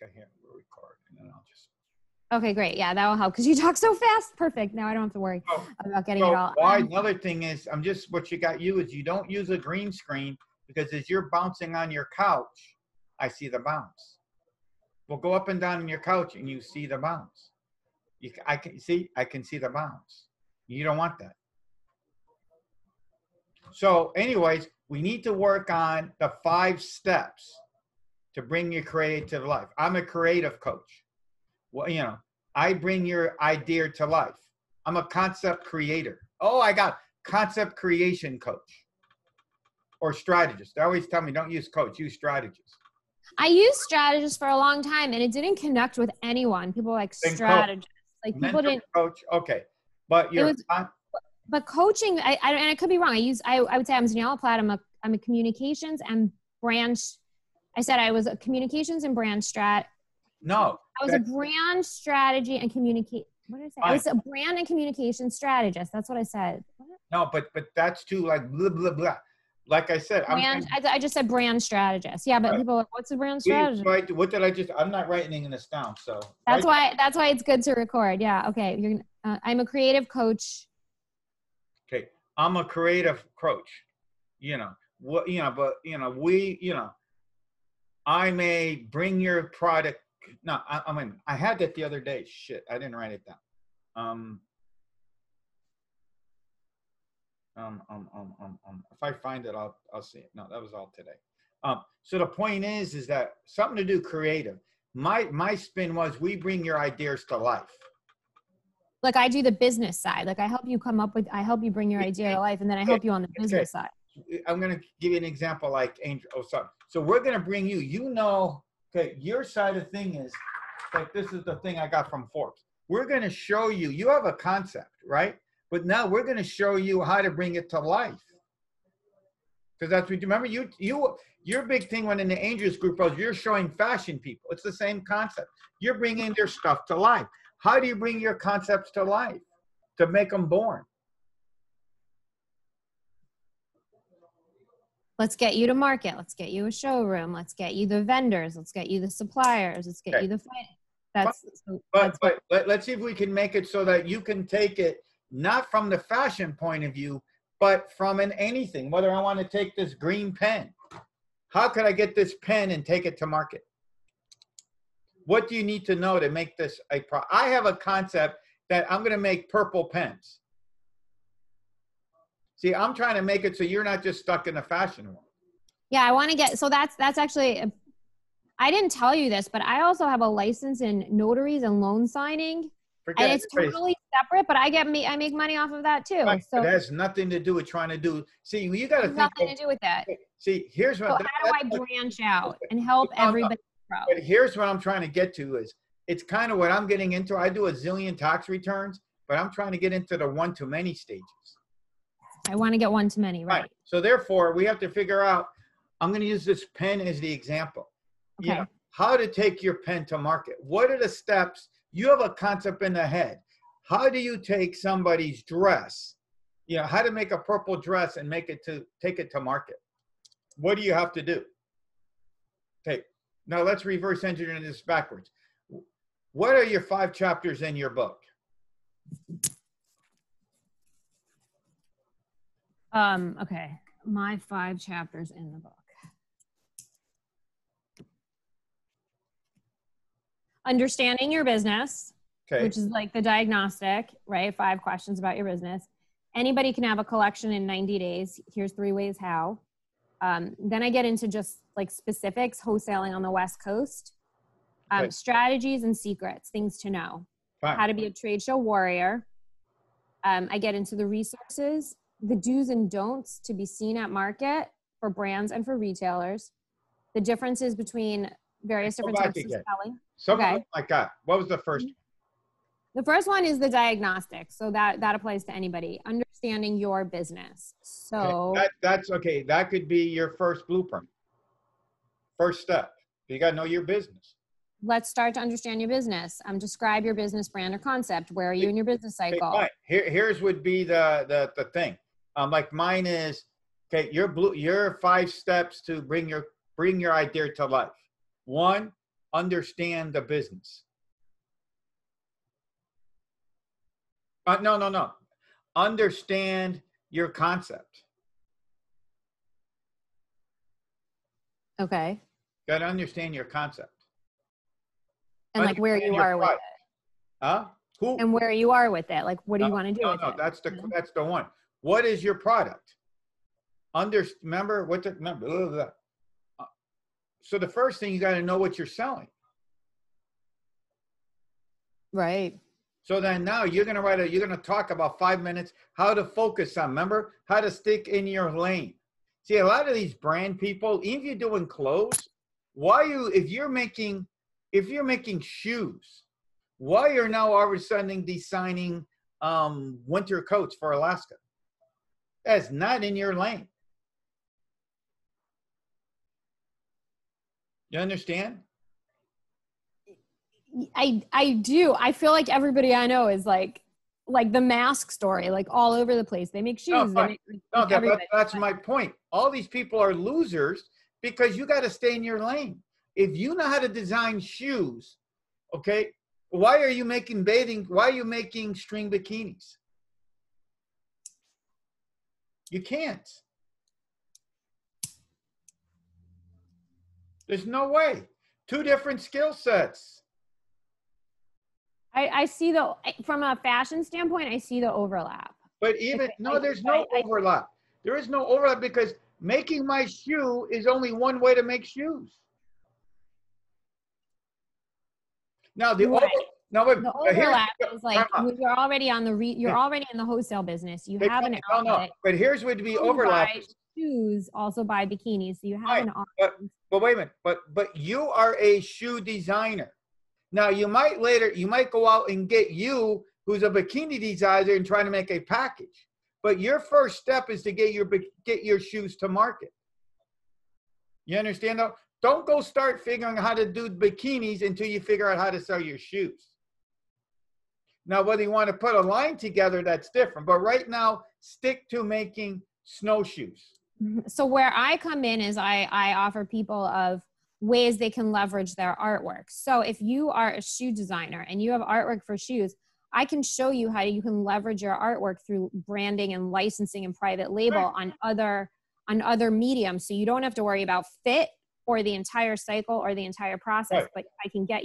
Okay, here, we'll record, and then I'll just. Okay, great. Yeah, that will help because you talk so fast. Perfect. Now I don't have to worry about getting it all. Another thing is, what you got you is you don't use a green screen because as you're bouncing on your couch, I see the bounce. We'll go up and down on your couch and you see the bounce. I can see the bounce. You don't want that. So anyways, we need to work on the 5 steps to bring your creative life. I'm a creative coach. Well, you know, I bring your idea to life. I'm a concept creator. Oh, I got concept creation coach or strategist. They always tell me don't use coach, use strategist. I used strategist for a long time and it didn't connect with anyone. People were like strategist. Like people mentor, didn't coach. Okay. But you're but coaching, and I could be wrong. I would say I'm Daniela Platt. I'm a communications and brand. I said I was a communications and brand No. I was a brand strategy and communicate. What did I say? Fine. I was a brand and communication strategist. That's what I said. What? No, but that's too like blah, blah, blah. Like I said, I just said brand strategist. Yeah, but people are like, what's a brand strategist? What did I just? I'm not writing this down, so that's why it's good to record. Yeah. Okay. I'm a creative coach. Okay, I'm a creative coach. You know what? You know, but you know we. You know, I may bring your product. No, I mean I had that the other day. Shit, I didn't write it down. If I find it, I'll see it. No, that was all today. So the point is that something to do creative. My spin was we bring your ideas to life. Like I do the business side. Like I help you I help you bring your idea to life, and then I help you on the business side. I'm going to give you an example like Angel. Oh, sorry. So we're going to bring you, okay, your side of the thing is, like this is the thing I got from Forbes. We're going to show you, you have a concept, right? But now we're going to show you how to bring it to life. Because that's what you remember. Your big thing when in the Angels group was you're showing fashion people. It's the same concept. You're bringing their stuff to life. How do you bring your concepts to life to make them born? Let's get you to market. Let's get you a showroom. Let's get you the vendors. Let's get you the suppliers. Let's get you the let's see if we can make it so that you can take it not from the fashion point of view, but from anything. Whether I want to take this green pen, how could I get this pen and take it to market? What do you need to know to make this a product? I have a concept that I'm going to make purple pens. See, I'm trying to make it so you're not just stuck in the fashion world. Yeah, I want to get, so that's actually, I didn't tell you this, but I also have a license in notaries and loan signing. And it's totally separate, but I make money off of that too. Right, so it has nothing to do with trying to do. See, you got to think. Nothing to do with that. See, here's what. So how do I branch out and help everybody grow? But here's what I'm trying to get to is it's kind of what I'm getting into. I do a zillion tax returns, but I'm trying to get into the one-to-many stages. I want to get one-to-many, right? So therefore, we have to figure out. I'm going to use this pen as the example. Okay. You know, how to take your pen to market. What are the steps? You have a concept in the head. How do you take somebody's dress? You know, how to make a purple dress and take it to market? What do you have to do? Okay, now let's reverse engineer this backwards. What are your 5 chapters in your book? Okay, my 5 chapters in the book. Understanding your business, okay, which is like the diagnostic, right? 5 questions about your business. Anybody can have a collection in 90 days. Here's 3 ways how. Then I get into just like specifics, wholesaling on the West Coast, strategies and secrets, things to know. Fine. How to be a trade show warrior. I get into the resources, the do's and don'ts to be seen at market for brands and for retailers, the differences between various different types of selling. Something like that. What was the first one? The first one is the diagnostic. So that applies to anybody. Understanding your business. So that's okay. That could be your first blueprint. First step. You got to know your business. Let's start to understand your business. Describe your business brand or concept. Where are you in your business cycle? Okay, here's would be the thing. Like mine is, okay, your 5 steps to bring your idea to life. 1, understand the business. No. Understand your concept. Okay. Got to understand your concept. And like where you are with it. Huh? Who? And where you are with it. Like, what do you want to do with it? That's the one. What is your product? Remember. So the first thing, you got to know what you're selling. Right. So then now you're going to talk about 5 minutes, how to focus on, remember, how to stick in your lane. See, a lot of these brand people, even if you're doing clothes, if you're making shoes, why are now all of a sudden designing winter coats for Alaska? That's not in your lane. You understand? I do. I feel like everybody I know is like the mask story, like all over the place. They make shoes. That's my point. All these people are losers because you got to stay in your lane. If you know how to design shoes, okay, why are you making string bikinis? You can't. There's no way. Two different skill sets. I see from a fashion standpoint, I see the overlap. But there's no overlap. There is no overlap because making my shoe is only one way to make shoes. Now the overlap is like you're already already in the wholesale business. You have an outlet. But here's what would be overlap. Shoes also buy bikinis, so you have an option. But wait a minute. But you are a shoe designer. Now you might go out and get you who's a bikini designer and trying to make a package. But your first step is to get your shoes to market. You understand though? Don't go start figuring out how to do bikinis until you figure out how to sell your shoes. Now, whether you want to put a line together, that's different. But right now, stick to making snowshoes. So where I come in is I offer people of ways they can leverage their artwork. So if you are a shoe designer and you have artwork for shoes, I can show you how you can leverage your artwork through branding and licensing and private label on other mediums. So you don't have to worry about fit or the entire cycle or the entire process, but I can get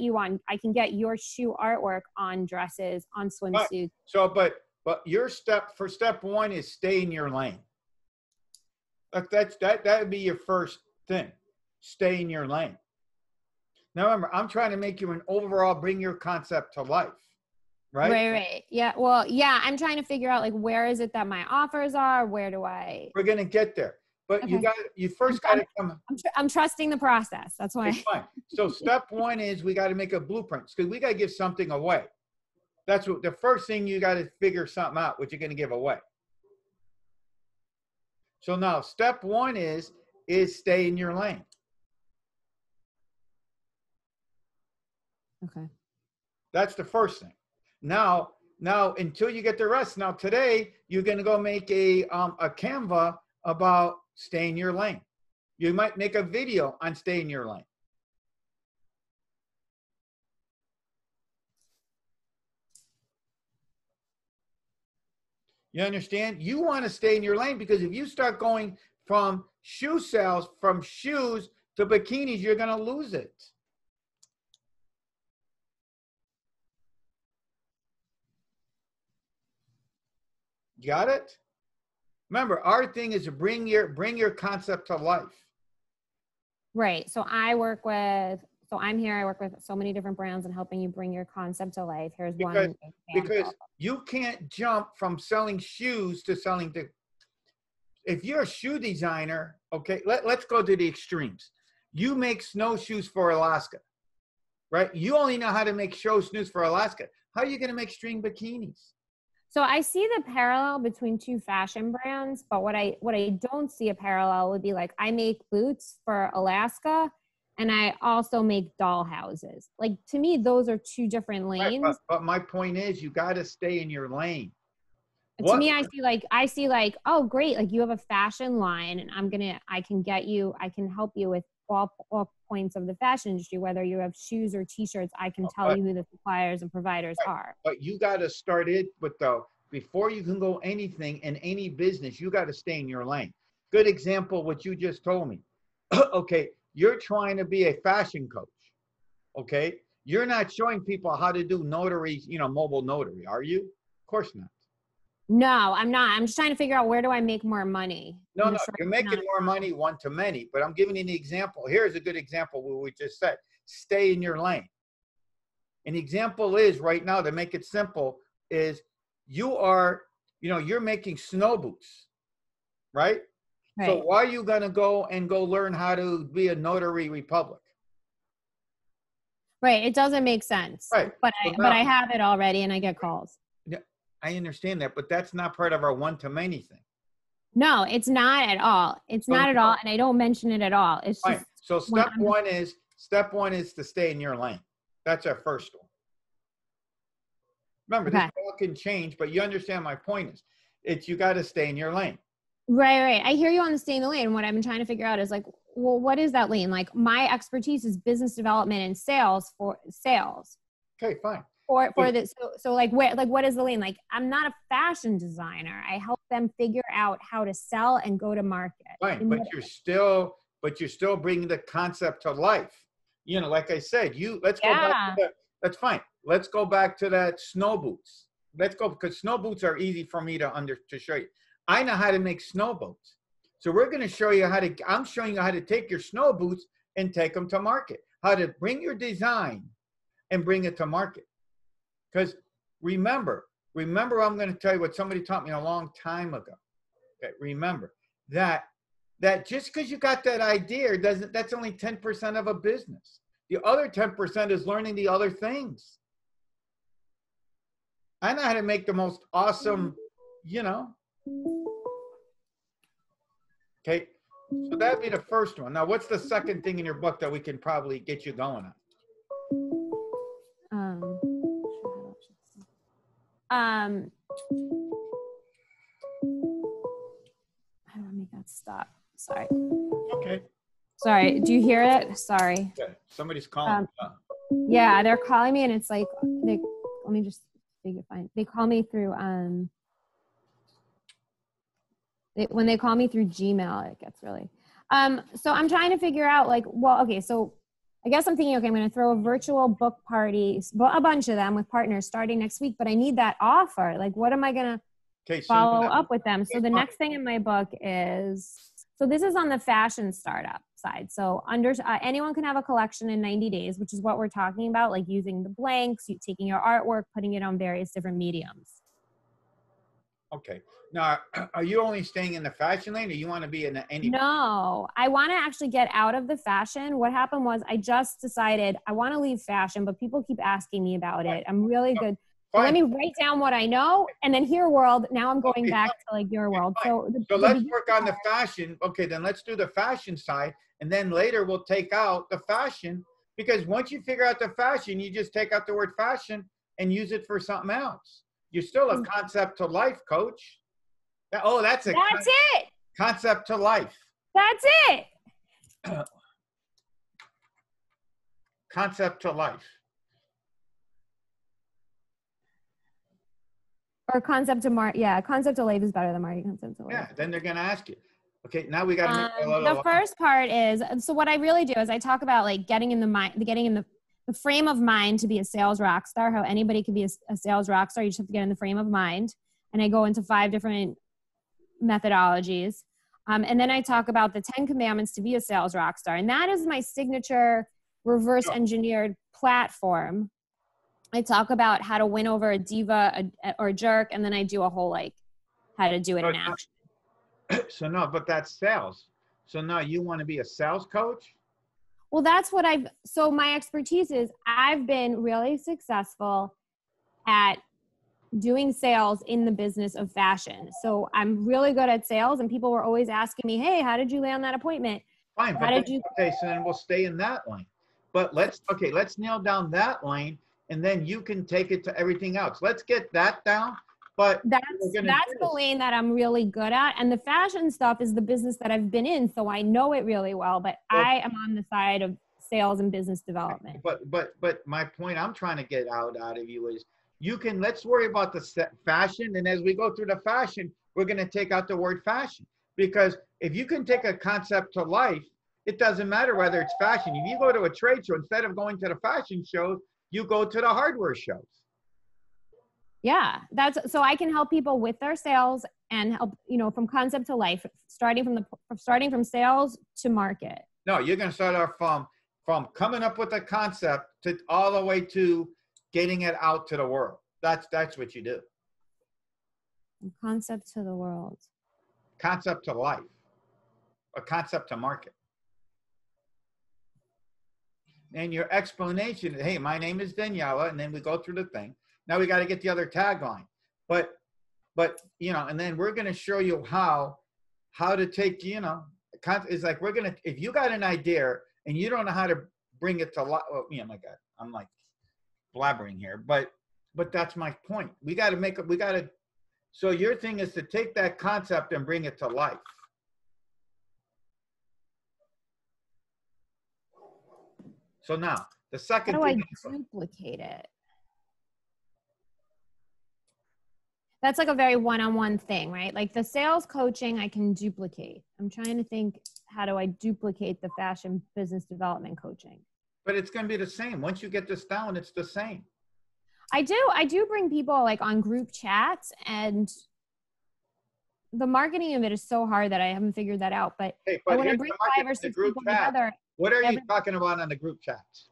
your shoe artwork on dresses, on swimsuits. Right. So, but your step one is stay in your lane. That would be your first thing. Stay in your lane. Now remember, I'm trying to make you bring your concept to life. Right. Yeah. Well, yeah, I'm trying to figure out like, where is it that my offers are? We're going to get there. But okay. you first got to come. I'm trusting the process. That's why. It's fine. So step one is we got to make a blueprint because we got to give something away. That's what the first thing you got to figure something out, what you're going to give away. So now step one is stay in your lane. Okay. That's the first thing. Now until you get the rest. Now today you're going to go make a Canva about stay in your lane. You might make a video on stay in your lane. You understand? You want to stay in your lane because if you start going from shoe sales, from shoes to bikinis, you're going to lose it. Got it? Remember, our thing is to bring your concept to life. Right. So I'm here, I work with so many different brands and helping you bring your concept to life. Here's one. Because you can't jump from selling shoes to selling if you're a shoe designer, okay, let's go to the extremes. You make snowshoes for Alaska, right? You only know how to make snowshoes for Alaska. How are you going to make string bikinis? So I see the parallel between two fashion brands, but what I don't see a parallel would be like I make boots for Alaska and I also make doll houses. Like to me, those are two different lanes. Right, but my point is you got to stay in your lane. To me, I see like, oh great, like you have a fashion line and I can help you with all points of the fashion industry. Whether you have shoes or t-shirts, I can tell you who the suppliers and providers are. But you got to start it with before you can go anything in any business, you got to stay in your lane. Good example, what you just told me. Okay, you're trying to be a fashion coach. Okay, you're not showing people how to do notary, mobile notary, are you? Of course not. No, I'm not. I'm just trying to figure out, where do I make more money? No, you're making more money one to many, but I'm giving you an example. Here's a good example what we just said. Stay in your lane. An example is right now, to make it simple, is you're making snow boots, right? So why are you going to go learn how to be a notary republic? Right. It doesn't make sense. Right. But I have it already and I get calls. Yeah, I understand that, but that's not part of our one-to-many thing. No, it's not at all. It's not at all. And I don't mention it at all. It's just. So step one is to stay in your lane. That's our first one. Remember, this all can change, but you understand my point is, you got to stay in your lane. Right. I hear you on the stay in the lane. And what I've been trying to figure out is like, well, what is that lane? Like, my expertise is business development and sales for sales. Okay, fine. For this, so like, what is the lane? Like, I'm not a fashion designer. I help them figure out how to sell and go to market. Fine, but you're still bringing the concept to life. Like I said, let's go back to that. That's fine. Let's go back to that snow boots. Let's go, because snow boots are easy for me to show you. I know how to make snow boots. So we're going to show you I'm showing you how to take your snow boots and take them to market. How to bring your design and bring it to market. Because remember, I'm going to tell you what somebody taught me a long time ago. Okay, remember that just because you got that idea that's only 10% of a business. The other 10% is learning the other things. I know how to make the most awesome, Okay, so that'd be the first one. Now, what's the second thing in your book that we can probably get you going on? How do I make that stop? Sorry. Okay. Sorry. Do you hear it? Sorry. Okay. Somebody's calling. Yeah, they're calling me, and it's like let me just fine. They call me through when they call me through Gmail, it gets really. So I'm trying to figure out so I guess I'm thinking, okay, I'm going to throw a virtual book party, a bunch of them with partners starting next week, but I need that offer. Like, what am I going to follow up with them? So the next thing in my book is, so this is on the fashion startup side. So anyone can have a collection in 90 days, which is what we're talking about, like using the blanks, taking your artwork, putting it on various different mediums. Okay. Now, are you only staying in the fashion lane, or you want to be in any? No, I want to actually get out of the fashion. What happened was I just decided I want to leave fashion, but people keep asking me about it. I'm really good. So let me write down what I know, and then Here World. Now I'm going back to like Your World. So let's work on the fashion. Okay, then let's do the fashion side, and then later we'll take out the fashion, because once you figure out the fashion, you just take out the word fashion and use it for something else. You're still a concept to life coach. That's it. Concept to life. That's it. Concept to life. Or concept to concept to life is better than marketing concept to life. Yeah, then they're going to ask you. Okay, now we got to make a little. The first part is, so what I really do is I talk about like getting in the frame of mind to be a sales rock star, how anybody can be a sales rock star. You just have to get in the frame of mind. And I go into 5 different methodologies. And then I talk about the 10 commandments to be a sales rock star. And that is my signature reverse engineered platform. I talk about how to win over a diva or a jerk. And then I do a whole, how to do it in action. So no, but that's sales. So now you want to be a sales coach? Well, that's what so my expertise is I've been really successful at doing sales in the business of fashion. So I'm really good at sales, and people were always asking me, hey, how did you land that appointment? Fine. Okay, so then we'll stay in that lane. But let's nail down that lane, and then you can take it to everything else. Let's get that down. But that's the lane that I'm really good at. And the fashion stuff is the business that I've been in, so I know it really well, but I am on the side of sales and business development. But my point I'm trying to get out of you is let's worry about the fashion. And as we go through the fashion, we're going to take out the word fashion, because if you can take a concept to life, it doesn't matter whether it's fashion. If you go to a trade show, instead of going to the fashion shows, you go to the hardware shows. Yeah, so I can help people with their sales and help, from concept to life, starting from sales to market. No, you're going to start off from coming up with a concept to all the way to getting it out to the world. That's what you do. From concept to the world. Concept to life. A concept to market. And your explanation, hey, my name is Daniela, and then we go through the thing. Now we got to get the other tagline. But and then we're going to show you how to take, it's like if you got an idea and you don't know how to bring it to life, my God, I'm like blabbering here, but that's my point. So your thing is to take that concept and bring it to life. So now the second How do thing I duplicate it? That's like a very one-on-one thing, right? Like the sales coaching I can duplicate. I'm trying to think, how do I duplicate the fashion business development coaching? But it's going to be the same. Once you get this down, it's the same. I do bring people like on group chats, and the marketing of it is so hard that I haven't figured that out. But when I bring 5 or 6 people together. What are you talking about on the group chats?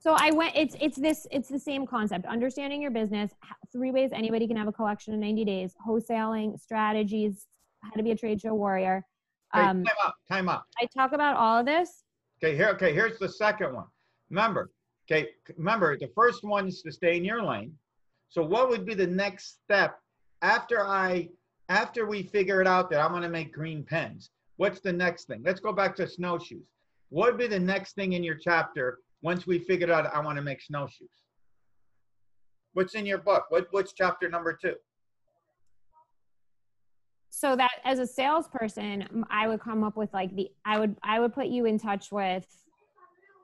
So it's the same concept. Understanding your business, 3 ways anybody can have a collection in 90 days, wholesaling, strategies, how to be a trade show warrior. Okay, time out. I talk about all of this. Here's the second one. Remember, the first one is to stay in your lane. So what would be the next step after we figure it out that I'm going to make green pens? What's the next thing? Let's go back to snowshoes. What would be the next thing in your chapter once we figured out I want to make snowshoes? What's in your book? What's chapter number 2? So that as a salesperson, I would come up with like I would put you in touch with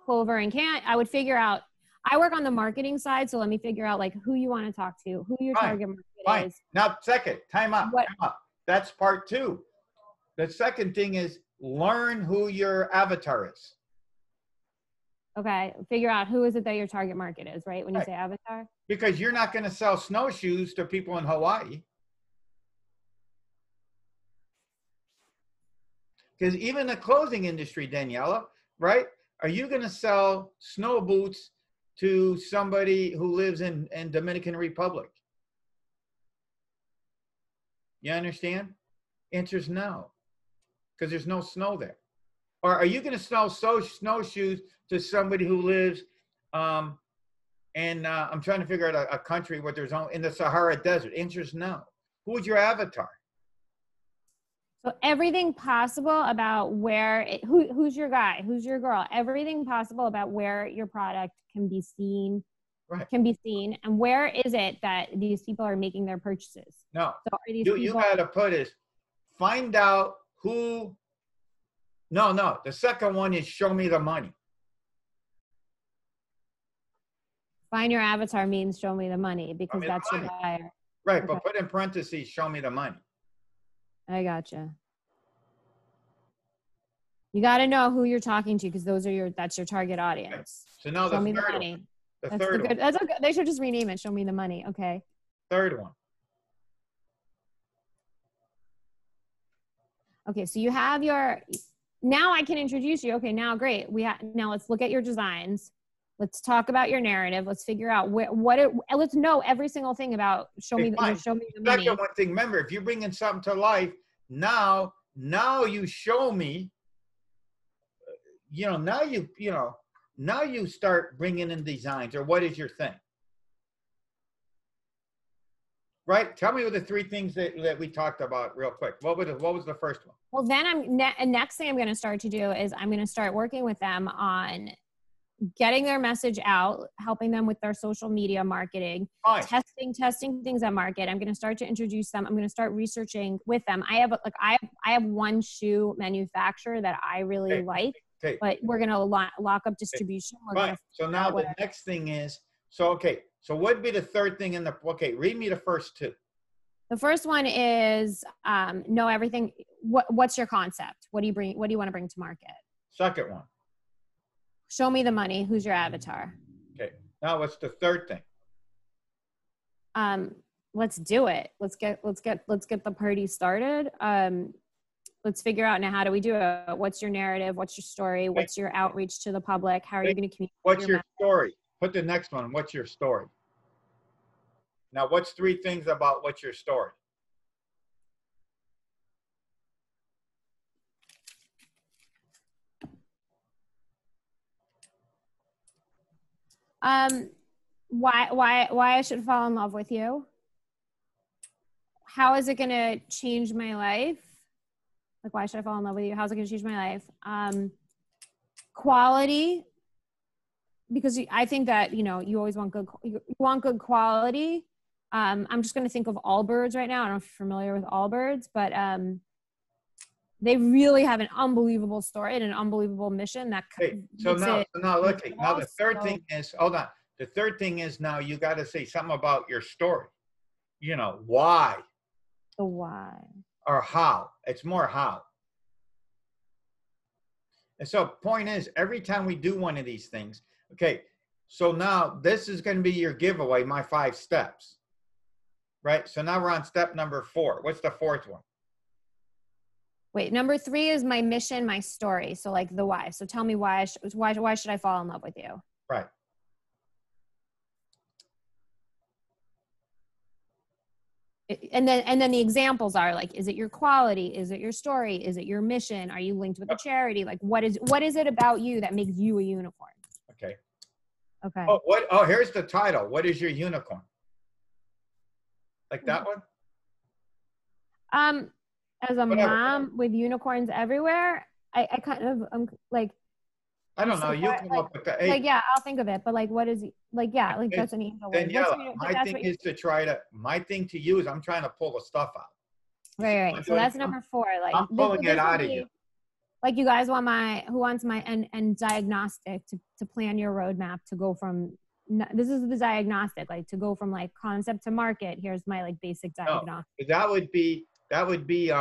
Clover and Kant. I would figure out, I work on the marketing side. So let me figure out like who you want to talk to, who your target market is. Now, second, time out. That's part 2. The second thing is learn who your avatar is. Okay. Figure out who is it that your target market is, right? When you say avatar. Because you're not going to sell snowshoes to people in Hawaii. Because even the clothing industry, Daniela, right? Are you going to sell snow boots to somebody who lives in Dominican Republic? You understand? Answer is no, because there's no snow there. Or are you going to sell snowshoes to somebody who lives I'm trying to figure out a country where there's in the Sahara Desert? Answer is no. Who's your avatar? So everything possible about who's your guy, who's your girl, everything possible about where your product can be seen, and where is it that these people are making their purchases? No, so you got to put is find out who. No, the second one is show me the money. Find your avatar means show me the money, because that's your buyer. Right, okay. But put in parentheses, show me the money. I gotcha. You got to know who you're talking to, because that's your target audience. Okay. So now show me the money. Third one. That's a good. They should just rename it. Show me the money. Okay. Third one. Okay, so you have your. Now I can introduce you. Okay, now great. Now let's look at your designs. Let's talk about your narrative. Let's figure out let's know every single thing about show me the money. Second one thing, remember, if you're bringing something to life, now you show me, now you start bringing in designs, or what is your thing? Right? Tell me what the 3 things that we talked about real quick. What was the first one? Well, then next thing I'm going to start to do is I'm going to start working with them on getting their message out, helping them with their social media marketing, testing things at market. I'm going to start to introduce them. I'm going to start researching with them. I have one shoe manufacturer that I really like, but we're going to lock up distribution. So now the next thing is, so what'd be the third thing in the, read me the first two. The first one is know everything. What's your concept? What do you want to bring to market? Second one. Show me the money. Who's your avatar? Okay. Now what's the third thing? Let's do it. Let's get the party started. Let's figure out now, how do we do it? What's your narrative? What's your story? What's your outreach to the public? How are you going to communicate? What's your story? Put the next one. What's your story? Now, what's three things about what's your story? Why I should fall in love with you? How is it going to change my life? Like, why should I fall in love with you? How's it going to change my life? Quality, because I think that, you always want good quality. I'm just going to think of Allbirds right now. I don't know if you're familiar with Allbirds, but they really have an unbelievable story and an unbelievable mission. Now the third thing is, hold on. The third thing is, now you got to say something about your story. Why? The why. Or how. It's more how. And so point is, every time we do one of these things, so now this is going to be your giveaway, my 5 steps. Right? So now we're on step number 4. What's the fourth one? Wait, number 3 is my mission, my story. So like the why. So tell me why should I fall in love with you? Right. And then the examples are like, is it your quality? Is it your story? Is it your mission? Are you linked with a charity? Like, what is it about you that makes you a unicorn? Okay. Okay. Oh, here's the title. What is your unicorn? Like that one? As a mom with unicorns everywhere, I kind of, I'm like, I don't know. You come up with that. Hey, like, yeah, I'll think of it. But like, what is like, yeah, like that's an angel. Daniela, my thing to you is I'm trying to pull the stuff out. Right. So that's number 4. Like, I'm pulling it out of you. Like, you guys want who wants my and diagnostic to plan your roadmap to go from, this is the diagnostic, like to go from like concept to market. Here's my like basic diagnostic. No, that would be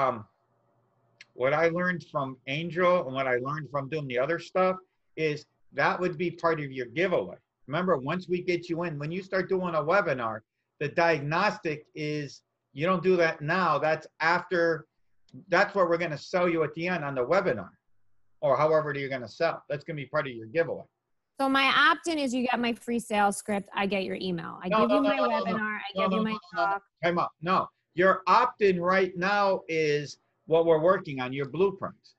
what I learned from Angel and what I learned from doing the other stuff is that would be part of your giveaway. Remember, once we get you in, when you start doing a webinar, the diagnostic is, you don't do that now. That's after, that's what we're going to sell you at the end on the webinar, or however you're going to sell. That's going to be part of your giveaway. So my opt-in is you get my free sales script. I get your email. I give you my webinar. I give you my talk. Time out. No, your opt-in right now is what we're working on, your blueprints.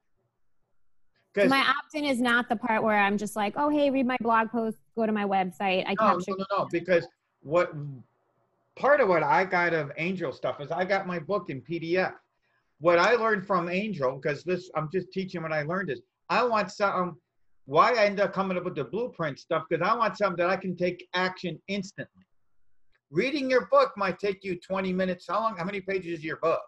So my opt-in is not the part where I'm just like, oh, hey, read my blog post, go to my website. No, because part of what I got of Angel stuff is I got my book in PDF. What I learned from Angel, because I'm just teaching what I learned, is I want something, why I end up coming up with the blueprint stuff, because I want something that I can take action instantly. Reading your book might take you 20 minutes. How many pages is your book?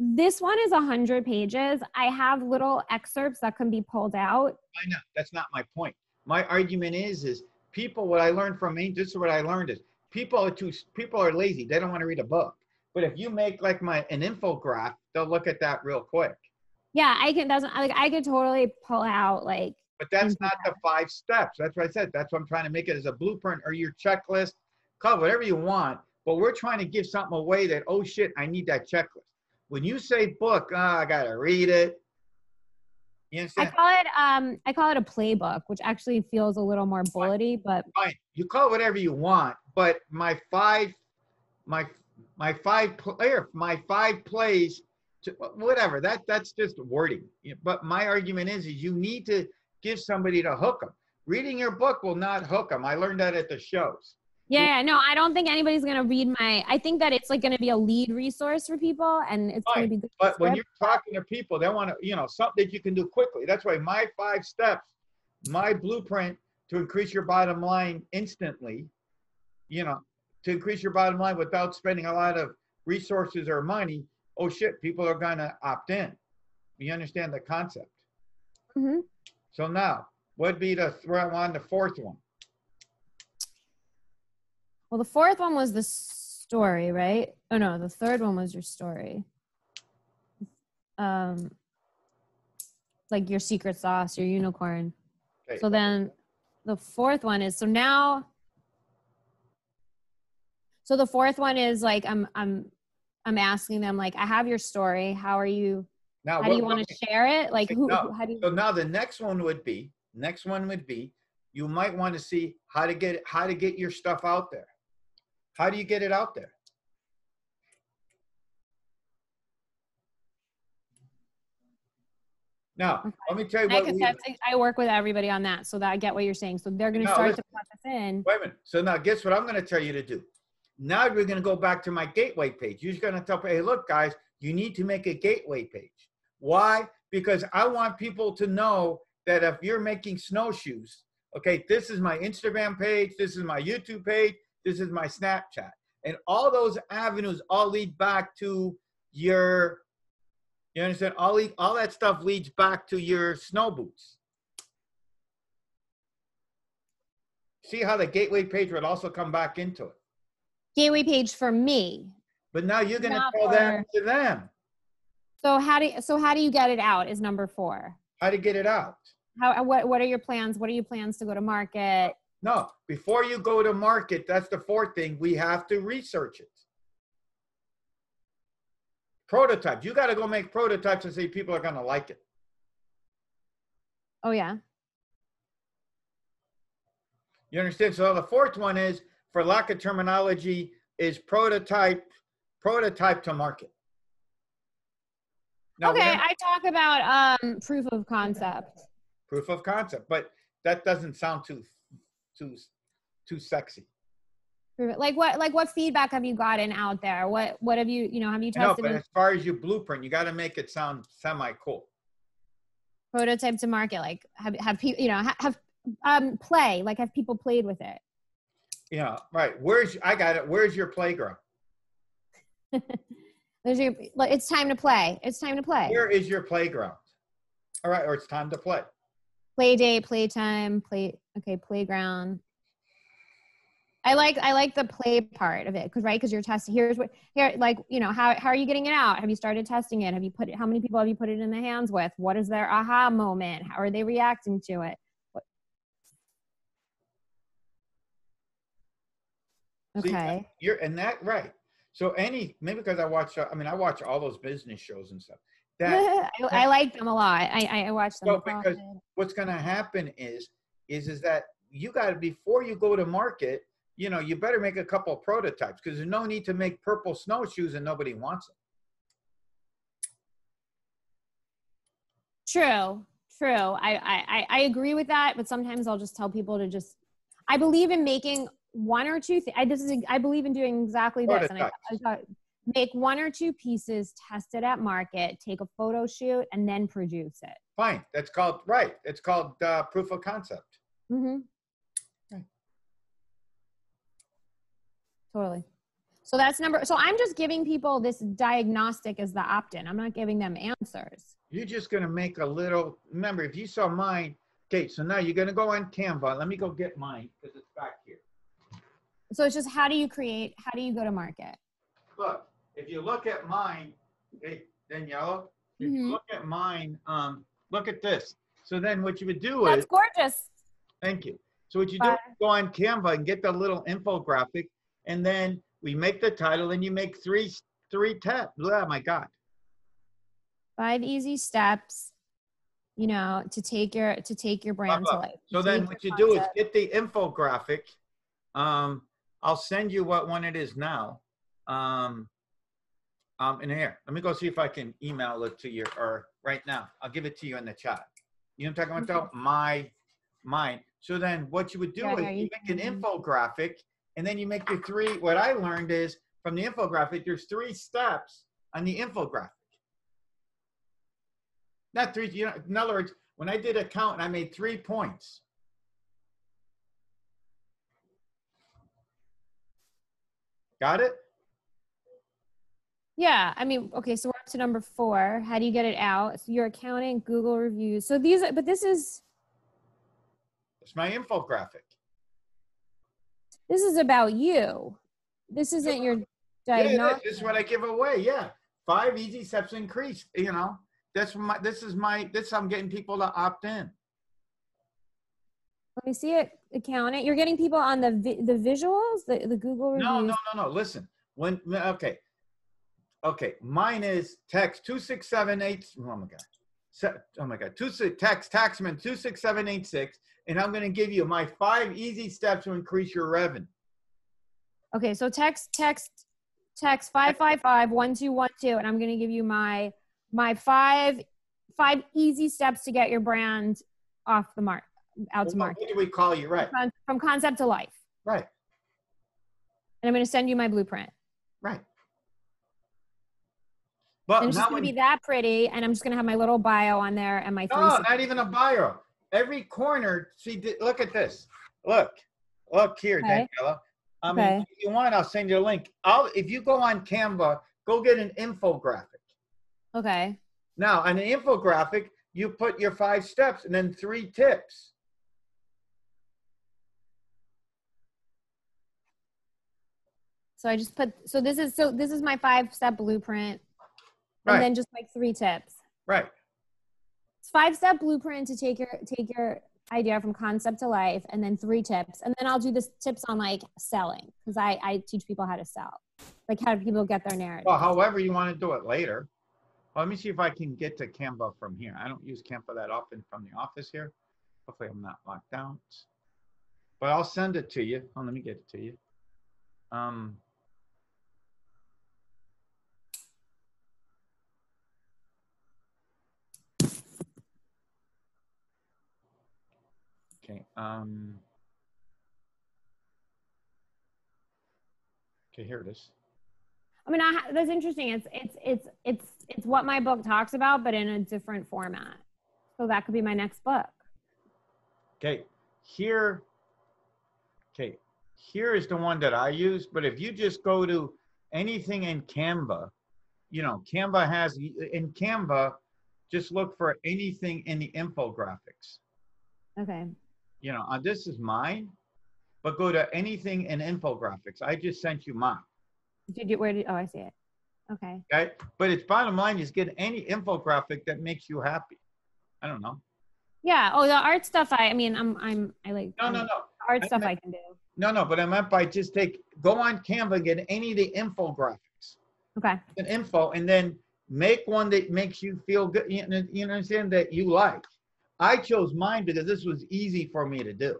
This one is 100 pages. I have little excerpts that can be pulled out. I know, that's not my point. My argument is people, what I learned from Angel, this is what I learned is people are lazy. They don't want to read a book. But if you make like an infographic, they'll look at that real quick. Yeah, I could totally pull out like. But that's not the 5 steps. That's what I said. That's what I'm trying to make it as a blueprint or your checklist. Call it whatever you want. But we're trying to give something away that, oh shit, I need that checklist. When you say book, I gotta read it. You understand? I call it a playbook, which actually feels a little more bullety, but fine. You call it whatever you want. But my 5 plays, to, whatever. That's just wording. But my argument is you need to give somebody to hook them. Reading your book will not hook them. I learned that at the shows. Yeah, no, I don't think anybody's going to read I think that it's like going to be a lead resource for people, and it's going to be good. But when you're talking to people, they want to, you know, something that you can do quickly. That's why my 5 steps, my blueprint to increase your bottom line instantly, you know, to increase your bottom line without spending a lot of resources or money. Oh shit, people are going to opt in. You understand the concept? Mm-hmm. So now, what'd be the 4th one? Well, the 4th one was the story, right? Oh no, the 3rd one was your story. Like your secret sauce, your unicorn. Okay. So then the 4th one is, so the 4th one is like, I'm asking them, like, I have your story. How are you? Now, how do you want to share it? Like, how do you? So now the next one would be, you might want to see how to get your stuff out there. How do you get it out there? Now, okay. Let me tell you what I work with everybody on that, so that I get what you're saying. So they're going to start to put this in. Wait a minute. So now guess what I'm going to tell you to do? Now we're going to go back to my gateway page. You're going to tell me, hey, look, guys, you need to make a gateway page. Why? Because I want people to know that if you're making snowshoes, okay, this is my Instagram page, this is my YouTube page, this is my Snapchat. And all those avenues all lead back to your, you understand? All that stuff leads back to your snow boots. See how the gateway page would also come back into it. Gateway page for me. But now you're going to tell them to them. So how do you get it out is number 4. How to get it out? What are your plans? What are your plans to go to market? No, before you go to market, that's the 4th thing. We have to research it. Prototypes. You got to go make prototypes and see people are going to like it. Oh, yeah. You understand? So the 4th one is, for lack of terminology, is prototype to market. Now, okay, I talk about proof of concept. Proof of concept, but that doesn't sound too sexy. Like what feedback have you gotten out there? What have you have you tested? No, but as far as your blueprint, you got to make it sound semi-cool. Prototype to market, like have people play, like have people played with it? Yeah, right. I got it. Where's your playground? It's time to play. It's time to play. Where is your playground? All right, or it's time to play. Play date, playtime, playground. I like the play part of it because you're testing. How are you getting it out? Have you started testing it? How many people have you put it in the hands with? What is their aha moment? How are they reacting to it? Okay. Right. So maybe because I watch all those business shows and stuff. I like them a lot. I watch them. So because what's going to happen is that you got to, before you go to market, you better make a couple of prototypes, because there's no need to make purple snowshoes and nobody wants them. True. I agree with that, but sometimes I'll just tell people to I believe in making 1 or 2 things. I believe in doing exactly this. And I make 1 or 2 pieces, test it at market, take a photo shoot, and then produce it. Fine. That's called, it's called proof of concept. Mm-hmm. Okay. Totally. So so I'm just giving people this diagnostic as the opt-in. I'm not giving them answers. You're just going to make remember, if you saw mine, okay, so now you're going to go on Canva. Let me go get mine because it's back here. So it's just, how do you go to market? Look, if you look at mine, hey, Daniela, if you look at mine, look at this. So then what you would do is. That's gorgeous. Thank you. So what you do is go on Canva and get the little infographic, and then we make the title, and you make three tabs. Oh my God. 5 easy steps, to take your brand to life. So then what you do is get the infographic. I'll send you what one it is now. In here. Let me go see if I can email it to you, or right now. I'll give it to you in the chat. You know what I'm talking about? Mine. So then what you would do is you make an infographic, and then you make your three. What I learned is from the infographic, there's 3 steps on the infographic. Not 3, you know, in other words, when I did a count, I made 3 points. Got it? Yeah, I mean, okay, so we're up to number 4. How do you get it out? So your accounting, Google reviews. So these, but this is. It's my infographic. This is about you. This isn't your diagnosis. Yeah, this is what I give away. Yeah. 5 easy steps to increase, you know. This I'm getting people to opt in. Let me see it. Accounting. You're getting people on the visuals, the Google reviews. No. Listen. Okay. Mine is text 26788. Oh my God. Text taxman 26786, and I'm going to give you my 5 easy steps to increase your revenue. Okay, so text 555-1212, and I'm going to give you my 5 easy steps to get your brand off the mark, out to market. What do we call you? Right. From concept to life. Right. And I'm going to send you my blueprint. Right. But and it's just going to be that pretty, and I'm just going to have my little bio on there and my 3. No, not even a bio. Every corner. See, look at this. Look here, okay. Daniela. I mean, if you want, I'll send you a link. If you go on Canva, go get an infographic. Okay. Now, on the infographic, you put your 5 steps and then 3 tips. So I just put, this is my 5-step blueprint, and then just like 3 tips. Right. It's 5-step blueprint to take your idea from concept to life, and then 3 tips, and then I'll do this tips on like selling, because I teach people how to sell, like how do people get their narrative. Well, however you want to do it later. Well, let me see if I can get to Canva from here. I don't use Canva that often from the office here. Hopefully I'm not locked down. But I'll send it to you. Oh, let me get it to you. Okay. Okay, here it is. I mean, that's interesting. It's what my book talks about, but in a different format. So that could be my next book. Okay, here is the one that I use. But if you just go to anything in Canva, you know, Canva has, in Canva, just look for anything in the infographics. Okay. You know, this is mine, but go to anything in infographics. I just sent you mine. Oh, I see it. Okay. Okay. But its bottom line is get any infographic that makes you happy. I don't know. Yeah. Oh, the art stuff. I like. No. Art stuff I can do. No. But I meant by just go on Canva and get any of the infographics. Okay. An info, and then make one that makes you feel good. You understand, that you like. I chose mine because this was easy for me to do.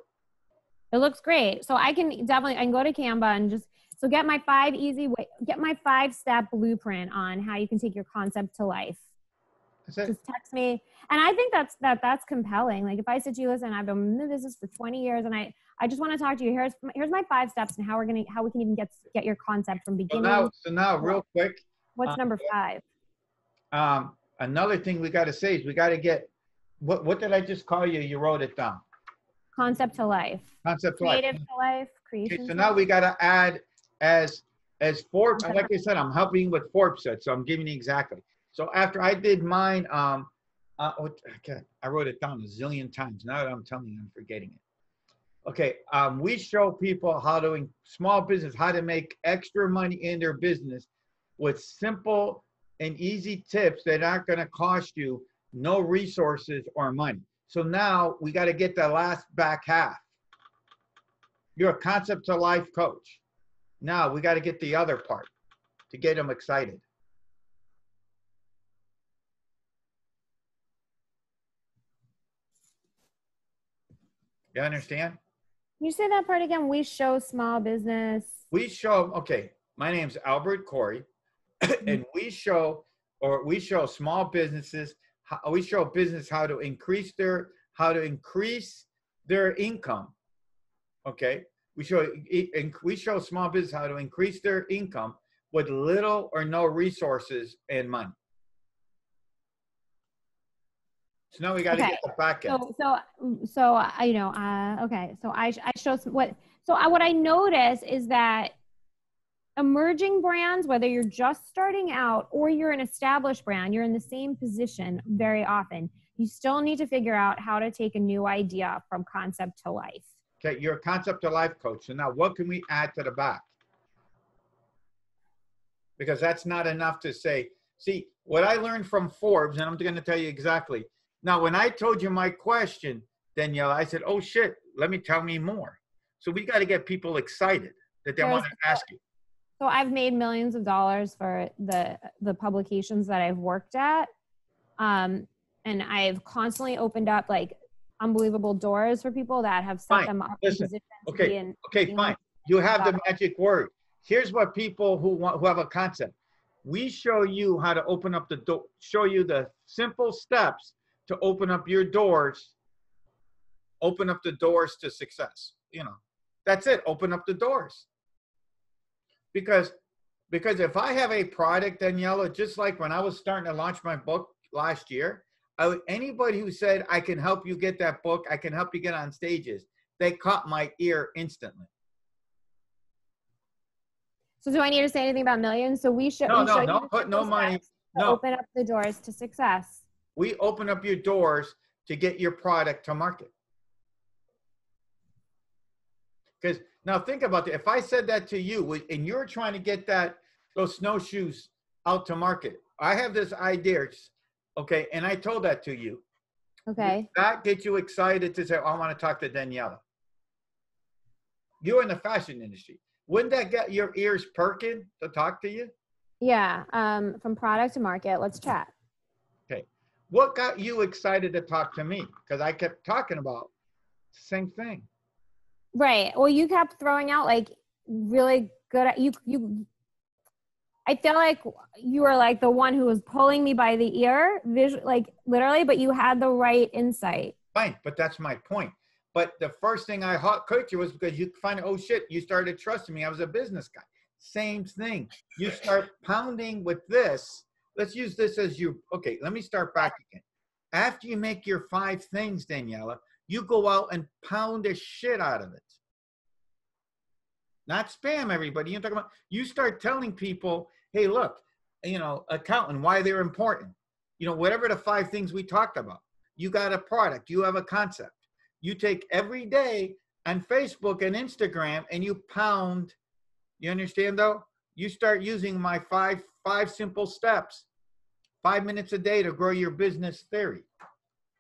It looks great. So I can go to Canva and just, get my 5-step blueprint on how you can take your concept to life. That's it. Just text me. And I think that's compelling. Like if I said to you, listen, I've been in the business for 20 years and I just want to talk to you. Here's my 5 steps and how we can even get your concept from beginning. So now real quick. What's number 5? Another thing we got to say is we got to get, what did I just call you? You wrote it down. Concept to life. Concept to life. Creative to life. Creation. Okay, so now we got to add as Forbes. Like I said, I'm helping with Forbes set, so I'm giving you exactly. So after I did mine, I wrote it down a zillion times. Now that I'm telling you, I'm forgetting it. Okay, we show people small business, how to make extra money in their business with simple and easy tips that aren't going to cost you no resources or money. So now we got to get the last back half. You're a concept to life coach. Now we got to get the other part to get them excited. You understand? Can you say that part again? We show small business. Okay, my name's Albert Corey, and we show small businesses. We show business how to increase their income. Okay, We show small business how to increase their income with little or no resources and money. So now we got to get the back end. So you know, okay. So I show what I notice is that emerging brands, whether you're just starting out or you're an established brand, you're in the same position very often. You still need to figure out how to take a new idea from concept to life. Okay, you're a concept to life coach. So now what can we add to the back? Because that's not enough to say, see, what I learned from Forbes, and I'm going to tell you exactly. Now, when I told you my question, Danielle, I said, oh shit, tell me more. So we got to get people excited that they want to ask you. So I've made millions of dollars for the publications that I've worked at. And I've constantly opened up like unbelievable doors for people that have set them up in positions to be in. Okay, fine. You have the magic word. Here's what people who have a concept. We show you how to open up the door, show you the simple steps to open up your doors, open up the doors to success. You know, that's it. Open up the doors. Because if I have a product, Daniela, just like when I was starting to launch my book last year, anybody who said, I can help you get that book, I can help you get on stages, they caught my ear instantly. So do I need to say anything about millions? So we should put no money. No. Open up the doors to success. We open up your doors to get your product to market. Because now think about it. If I said that to you and you're trying to get those snowshoes out to market, I have this idea, okay, and I told that to you. Okay. That gets you excited to say, oh, I want to talk to Daniela. You're in the fashion industry. Wouldn't that get your ears perking to talk to you? Yeah. From product to market, let's chat. Okay. What got you excited to talk to me? Because I kept talking about the same thing. Right. Well, you kept throwing out like really good. I feel like you were like the one who was pulling me by the ear, like literally, but you had the right insight. Fine, but that's my point. But the first thing I coached you was because you find, oh shit, you started trusting me. I was a business guy. Same thing. You start pounding with this. Let's use this as okay, let me start back again. After you make your 5 things, Daniela, you go out and pound the shit out of it. Not spam everybody. You're talking about, you start telling people, hey, look, you know, accountant, why they're important. You know, whatever the 5 things we talked about. You got a product, you have a concept. You take every day on Facebook and Instagram and you pound, you understand though? You start using my five simple steps, 5 minutes a day to grow your business theory.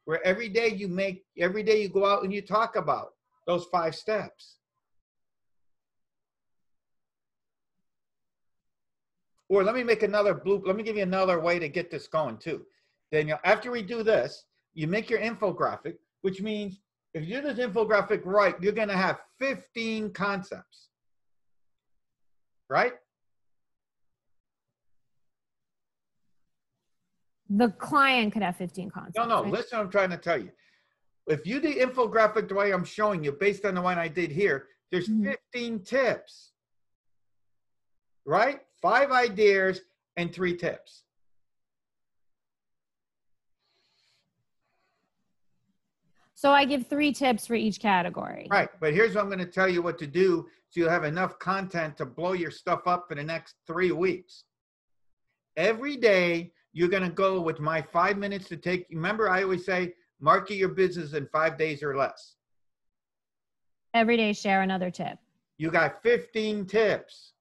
Where every day you go out and you talk about those 5 steps. Or let me make another bloop. Let me give you another way to get this going too. Daniel, after we do this, you make your infographic, which means if you do this infographic right, you're going to have 15 concepts. Right? The client could have 15 concepts. No, right? Listen, I'm trying to tell you. If you do the infographic the way I'm showing you, based on the one I did here, there's 15 tips. Right? 5 ideas and 3 tips. So I give 3 tips for each category. Right. But here's what I'm going to tell you what to do so you'll have enough content to blow your stuff up for the next 3 weeks. Every day, you're going to go with my 5 minutes to take. Remember, I always say, market your business in 5 days or less. Every day, share another tip. You got 15 tips.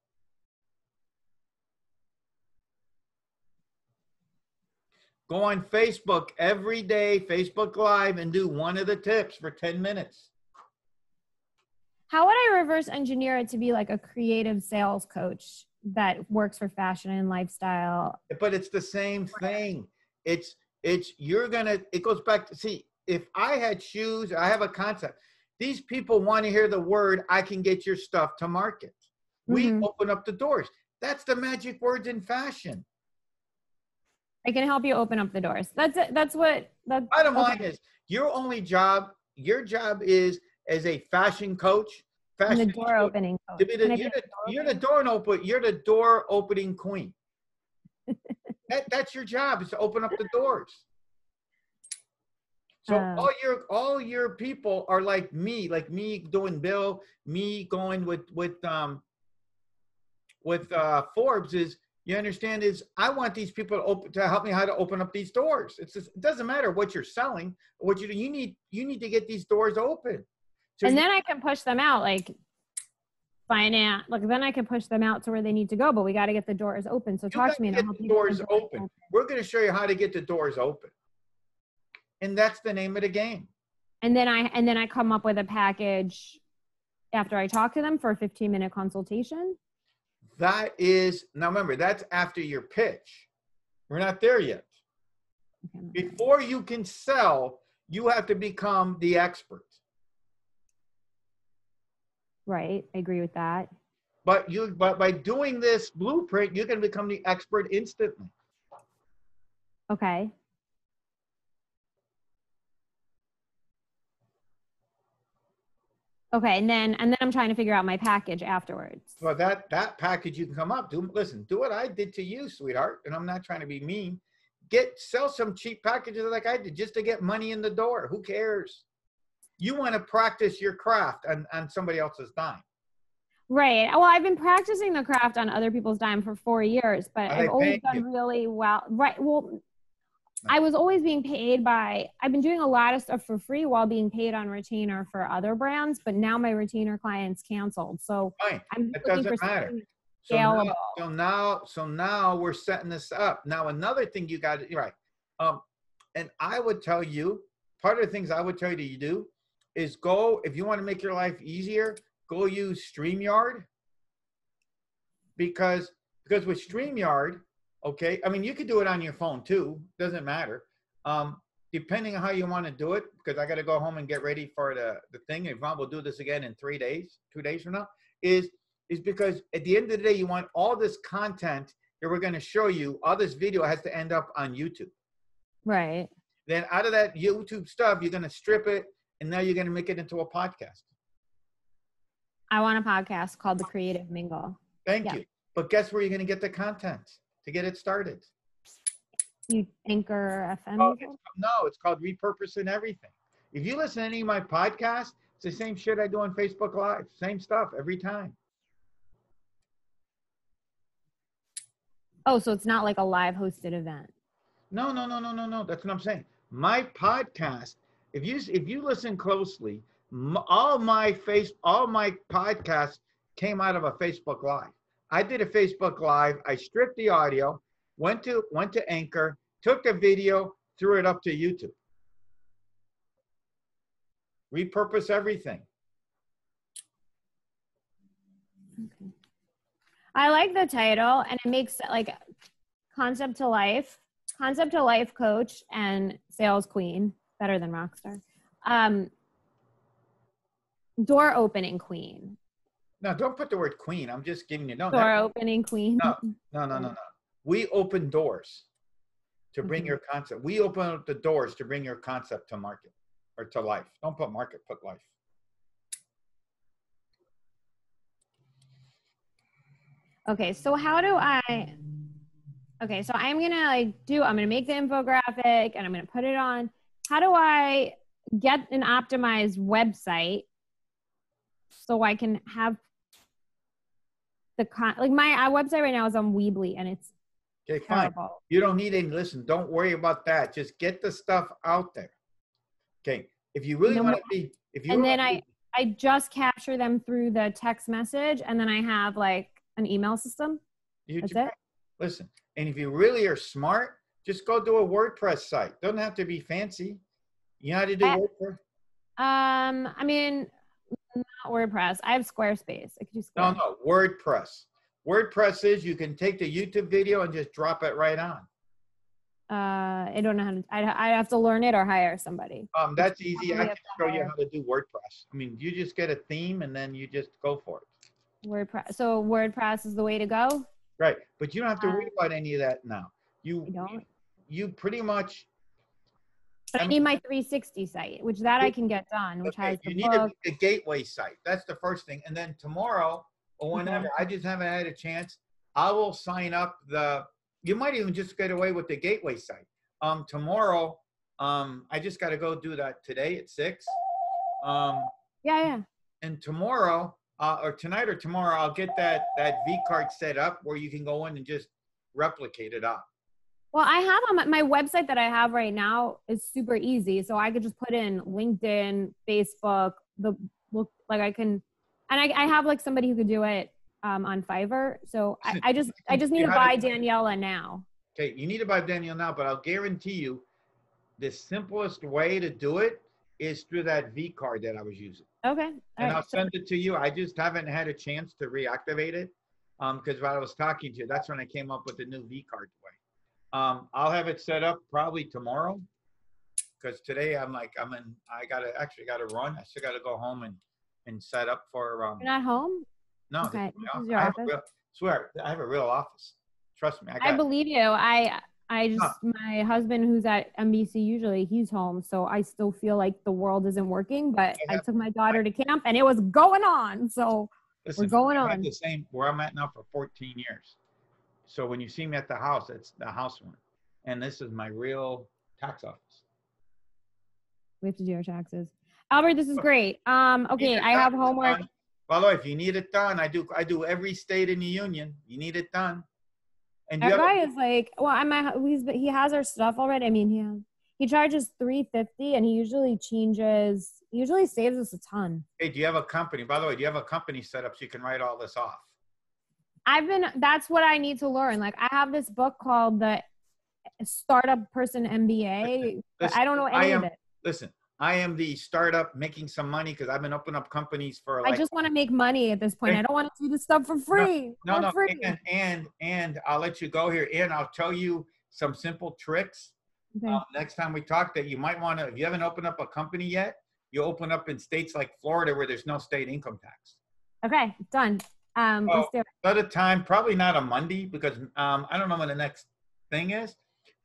Go on Facebook every day, Facebook Live, and do one of the tips for 10 minutes. How would I reverse engineer it to be like a creative sales coach that works for fashion and lifestyle? But it's the same thing. It goes back to, see, if I had shoes, I have a concept. These people want to hear the word, I can get your stuff to market. We open up the doors. That's the magic words in fashion. I can help you open up the doors. That's it. Bottom line is your job is as a fashion coach Fashion. And the door opening coach. You're the door opening queen. That's your job, is to open up the doors. So all your people are like me doing Bill, me going with Forbes, is, you understand, is I want these people to help me how to open up these doors. It doesn't matter what you're selling, what you do. You need to get these doors open. So and then I can push them out, like finance. Like then I can push them out to where they need to go. But we got to get the doors open. So talk to me. Get the doors open. We're going to show you how to get the doors open, and that's the name of the game. And then I come up with a package after I talk to them for a 15-minute consultation. That is, now remember, that's after your pitch. We're not there yet. Okay. Before you can sell, you have to become the expert. Right. I agree with that. But by doing this blueprint, you can become the expert instantly. Okay. Okay, and then I'm trying to figure out my package afterwards. Well, that package you can come up. Do what I did to you, sweetheart. And I'm not trying to be mean. Sell some cheap packages like I did, just to get money in the door. Who cares? You want to practice your craft on somebody else's dime. Right. Well, I've been practicing the craft on other people's dime for 4 years, but I've always done really well. Right. Well, I was always being paid I've been doing a lot of stuff for free while being paid on retainer for other brands, but now my retainer clients canceled. So fine. I'm it doesn't matter. Scalable. So now we're setting this up. Now, another thing you got, right. And I would tell you, part of the things I would tell you to do is go, if you want to make your life easier, go use StreamYard. Because with StreamYard, okay, I mean, you could do it on your phone too. Doesn't matter. Depending on how you want to do it, because I got to go home and get ready for the thing. If not, we'll do this again in 3 days, 2 days from now, is because at the end of the day, you want all this content that we're going to show you, all this video has to end up on YouTube. Right. Then out of that YouTube stuff, you're going to strip it, and now you're going to make it into a podcast. I want a podcast called The Creative Mingle. Thank you. But guess where you're going to get the content to get it started? You Anchor FM? No, it's called Repurposing Everything. If you listen to any of my podcasts, it's the same shit I do on Facebook Live. Same stuff every time. Oh, so it's not like a live hosted event. No. That's what I'm saying. My podcast, if you listen closely, all my podcasts came out of a Facebook Live. I did a Facebook Live. I stripped the audio, went to Anchor, took the video, threw it up to YouTube. Repurpose everything. Okay. I like the title, and it makes like concept to life coach and sales queen, better than rockstar. Door opening queen. No, don't put the word queen. I'm just giving you opening queen. No. We open doors to bring your concept. We open up the doors to bring your concept to market or to life. Don't put market, put life. Okay, so how do I? Okay, so I'm gonna make the infographic and I'm gonna put it on. How do I get an optimized website so I can have my website right now is on Weebly and it's okay, terrible. Fine. You don't need any. Listen, don't worry about that. Just get the stuff out there. Okay, if you really want to be, I just capture them through the text message, and then I have like an email system. That's it. Listen, and if you really are smart, just go do a WordPress site. Doesn't have to be fancy. You know how to do WordPress? I mean, not WordPress. I have Squarespace. I could do Squarespace. No, WordPress. WordPress is you can take the YouTube video and just drop it right on. I don't know how to. I have to learn it or hire somebody. That's easy. I can show you how to do WordPress. I mean, you just get a theme and then you just go for it. WordPress. So WordPress is the way to go. Right, but you don't have to worry about any of that now. I don't. You pretty much. But I need my 360 site, which that I can get done, which has the book. You need a gateway site. That's the first thing. And then tomorrow or whenever, I just haven't had a chance, I will sign up you might even just get away with the gateway site. Tomorrow, I just got to go do that today at 6. Yeah. And tomorrow, or tonight or tomorrow, I'll get that V card set up where you can go in and just replicate it up. Well, I have on my website that I have right now is super easy. So I could just put in LinkedIn, Facebook, I have like somebody who could do it on Fiverr. So I just need to buy Daniela now. Okay, you need to buy Daniela now, but I'll guarantee you the simplest way to do it is through that V card that I was using. Okay. And I'll send it to you. I just haven't had a chance to reactivate it because while I was talking to you, that's when I came up with the new V card way. I'll have it set up probably tomorrow because today I gotta run. I still gotta go home and set up for. You're not home? No. Okay. This is your office? I have a real office. Trust me. I believe you. My husband who's at NBC usually, he's home. So I still feel like the world isn't working, but I took my daughter to camp and it was going on. So we're going on. The same where I'm at now for 14 years. So when you see me at the house, it's the house one. And this is my real tax office. We have to do our taxes. Albert, this is great. Okay, I have homework. By the way, if you need it done, I do every state in the union. You need it done. And that guy is like, well, he has our stuff already. I mean, he charges $350 and he usually saves us a ton. Hey, do you have a company? By the way, do you have a company set up so you can write all this off? That's what I need to learn. Like I have this book called the Startup Person MBA. Listen, I don't know any of it. Listen, I am the startup making some money because I've been opening up companies for I just want to make money at this point. I don't want to do this stuff for free. No. Free. And I'll let you go here and I'll tell you some simple tricks. Okay. Next time we talk that you might want to, if you haven't opened up a company yet, you open up in states like Florida where there's no state income tax. Okay, done. Let's do it. Another time, probably not a Monday because I don't know when the next thing is.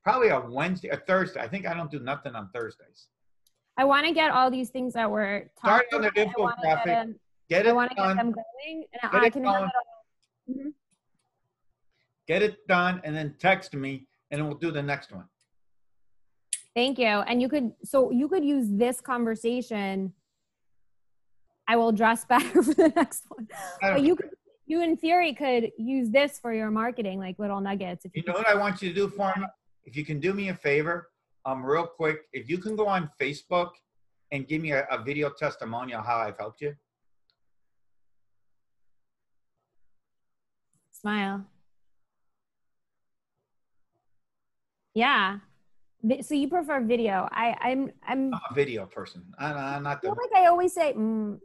Probably a Wednesday, a Thursday. I think I don't do nothing on Thursdays. I want to get all these things that we're talking about. Start on the infographic. Get it done. I want to get them going. And I can have it all. Mm-hmm. Get it done and then text me and then we'll do the next one. Thank you. And you could use this conversation. I will dress better for the next one. But you in theory could use this for your marketing, like little nuggets. You know what I want you to do for me? If you can do me a favor, real quick, if you can go on Facebook and give me a video testimonial how I've helped you. Smile. Yeah. So you prefer video. I'm a video person. I'm not the. I feel like I always say, And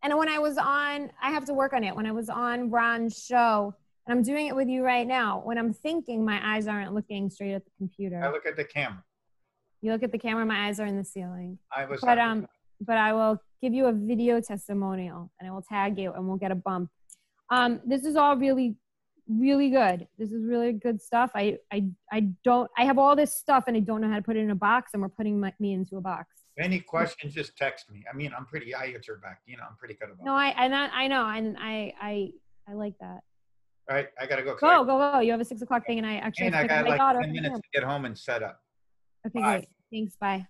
when I was on, I have to work on it. When I was on Ron's show, and I'm doing it with you right now, when I'm thinking, my eyes aren't looking straight at the computer. I look at the camera. You look at the camera, my eyes are in the ceiling. But I will give you a video testimonial, and I will tag you, and we'll get a bump. This is all really, really good. This is really good stuff. I have all this stuff, and I don't know how to put it in a box, and we're putting me into a box. Any questions, just text me. I mean, I answer back. I'm pretty good about it. No, I know, and I like that. All right, I gotta go. Go. You have a 6 o'clock thing, and I actually have to pick up my daughter. 10 minutes to get home and set up. Okay, great. Thanks. Bye.